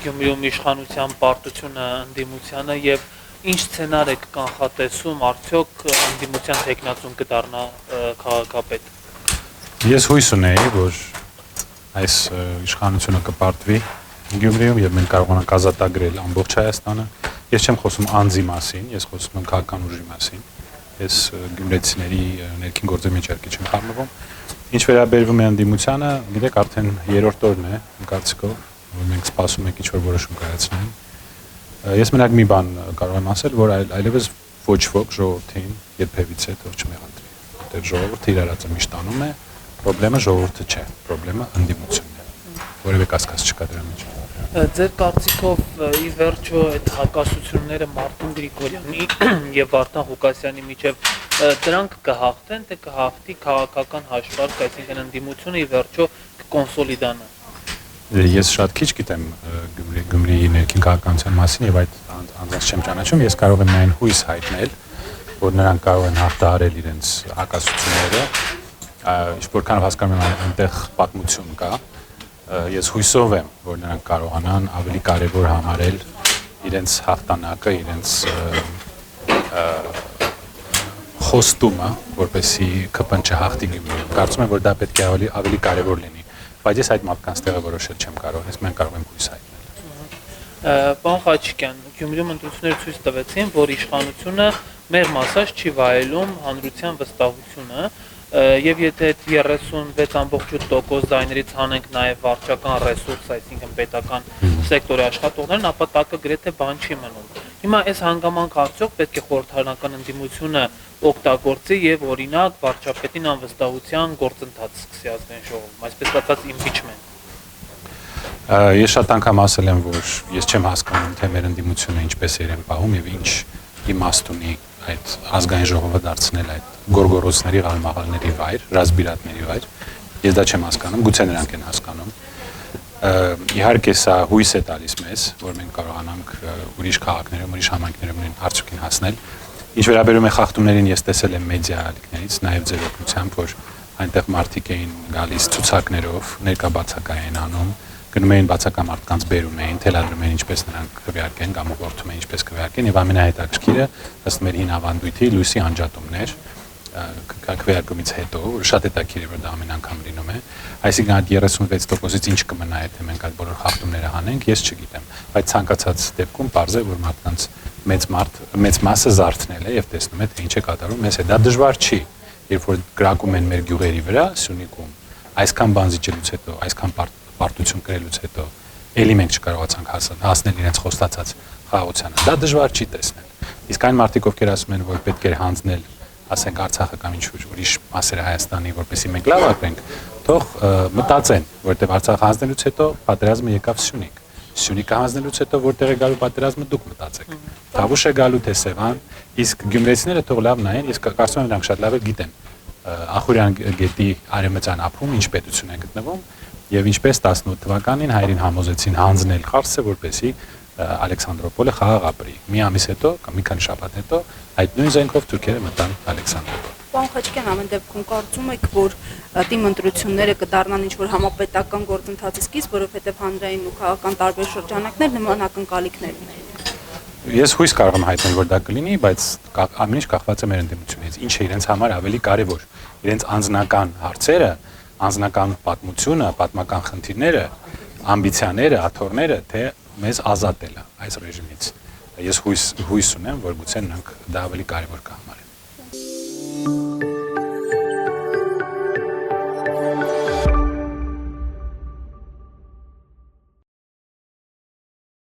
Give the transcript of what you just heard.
Գյումրիում իշխանության պարտությունը ընդդիմությանը եւ ինչ սցենար եք կանխատեսում, արդյոք ընդդիմության տեխնացուն կդառնա քաղաքապետ։ Ես հույս ունեի, որ այս իշխանությունը կպարտվի Գյումրիում եւ մենք կարողանանք ազատագրել ամբողջ Հայաստանը։ Ես չեմ խոսում անձի մասին, ես խոսում եմ քաղաքական ուժի մասին։ Ես գյումրեցիների ներքին գործի մեջ երկի չեմ խառնվում։ Ինչ վերաբերվում է ընդդիմությանը, գիտեք, արդեն երրորդ օրն է, կարծիքով, որ մենք սպասում ենք ինչ-որ որոշում կայացնեն։ Ես մենակ մի բան կարող եմ ասել, որ այլևս ոչ ոք ժողովրդին երբևիցե թող չմեղադրի։ Որտեղ ժողովուրդը իր արածը միշտ անում է, խնդրեմը ժողովուրդը չէ, խնդրեմը ընդդիմությունն է։ Որևէ կասկած չկա դրա մեջ։ Ձեր կարծիքով ի վերջո այդ հակասությունները Մարտին Գրիգորյանի եւ Վարդան Ղուկասյանի միջև դրանք կհաղթեն, թե կհաղթի քաղաքական հաշվարկ, այսինքն ընդդիմությունը ի վերջո կկոնսոլիդանա։ Ես շատ քիչ գիտեմ Գյումրիի ներքին քաղաքականության մասին եւ այդ անձանց չեմ ճանաչում, ես կարող եմ միայն հույս հայտնել, որ նրանք կարող են հաղթահարել իրենց հակասությունները, ինչ որքանով հասկանում եմ այնտեղ պատմություն կա, ես հույսով եմ, որ նրանք կարողանան ավելի կարևոր համարել իրենց հաղթանակը, իրենց խոստումը, որպեսզի ԿՊ-ն չհաղթի Գյումրիում։ Կարծում եմ, որ դա պետք է ավելի կարևոր լինի, բայց ես այդ մարդկանց տեղը որոշել չեմ կարող, ես մենք կարող եմ հույս հայտնել։ Պարոն Խաչիկյան, Գյումրիում ընտրությունները ցույց տվեցին, որ իշխանությունը մեր մասած չի վայելում հանրության վստահությունը, եւ եթե այդ 36.8% ձայներից հանենք նաեւ վարչական ռեսուրս, այսինքն պետական սեկտորի աշխատողներն, ապա տակը գրեթե բան չի մնում։ Հիմա այս հանգամանքը արդյոք պետք է խորհրդարանական ընդդիմությունը օգտագործի եւ օրինակ վարչապետին անվստահության գործընթաց սկսի ազգային ժողովում, այսպես ասած impeachment։ Ես շատ անգամ ասել եմ, որ ես չեմ հասկանում, թե մեր ընդդիմությունը ինչպես է իրեն պահում եւ ինչ իմաստ ունի այդ ազգային ժողովը դարձնել այդ գորգորոցների, ղարմաղալների վայր, ռազմիրատների վայր։ Ես դա չեմ հասկանում, գուցե նրանք են հասկանում։ Իհարկե սա հույս է տալիս մեզ, որ մենք կարողանանք ուրիշ քաղաքներում, ուրիշ համայնքներում արդյունքին հասնել։ Ինչ վերաբերում է խախտումներին, ես տեսել եմ մեդիա ալիքներից, նաև ձեր օգնությամբ, որ այնտեղ մարդիկ էին գալիս ցուցակներով, ներկաբացակայ էին անում, գնում էին բացակա մարդկանց բերում էին, թելադրում էին ինչպես նրանք քվեարկեն կամ ուղղորդում էին ինչպես քվեարկեն եւ ամենահետաքրքիրը ըստ մեր հին ավանդույթի լույսի անջատումներ քվեարկումից հետո շատ հետաքրքիր է որ դա ամեն անգամ լինում է այսինքն այդ 36%-ից ինչ կմնա եթե մենք այդ բոլոր խախտումները հանենք ես չգիտեմ բայց ցանկացած դեպքում պարզ է որ մարդկանց մեծ մասը զարթնել է եւ տեսնում է թե ինչ է կատարում մեզ է դա դժվար չի երբ որ գրակում են մեր գյուղերի վրա Սյունիքում այսքան բան զիջելուց հետո այսքան պարտություն կրելուց հետո ելի մենք չկարողացանք հասնել իրենց խոստացած խաղաղությանը։ Դա դժվար չի տեսնել։ Իսկ այն մարդիկ, ովքեր ասում են, որ պետք է հանձնել, ասենք Արցախը կամ ինչ-որ ուրիշ մասերը Հայաստանի, որպեսզի մենք լավ ապրենք, թող մտածեն, որտեղ Արցախը հանձնելուց հետո պատերազմը եկավ Սյունիք։ Սյունիքը հանձնելուց հետո որտեղ է գալու պատերազմը դուք մտածեք։ Թավուշ է գալու թե Սևան, իսկ գյումրեցիները թող լավ նայեն, ես կարծում եմ նրանք շատ լավ գիտեն Ախուրյան գետի արևմտյան ափում ինչ պետություն է գտնվում եւ ինչպես 18 թվականին հայերին համոզեցին հանձնել Խարսը, որպեսզի Ալեքսանդրոպոլը խաղաղ ապրի։ Մի ամիս հետո կամ մի քանի շաբաթ հետո այդ նույն զենքով թուրքերը մտան Ալեքսանդրոպոլ։ Պարոն Խաչիկյան, ամեն դեպքում կարծում եք, որ թիմ ընտրությունները կդառնան ինչ-որ համապետական գործընթացի սկիզբ, որովհետեւ հանրային ու քաղաքական տարբեր շրջանակներ նման ակնկալիքներ ունեն։ Ես հույս կարող եմ հայտնել, որ դա կլինի, բայց ամեն ինչ կախված է մեր ընդդիմությունից։ Ինչ է իրենց համար ավելի կարևոր։ Իրենց անձնական հարցերը, անձնական պատմությունը, պատմական խնդիրները, ամբիցիաները, աթոռները, թե մեզ ազատելը այս ռեժիմից։ Ես հույս ունեմ, որ գուցե նրանք դա ավելի կարևոր կհամարեն։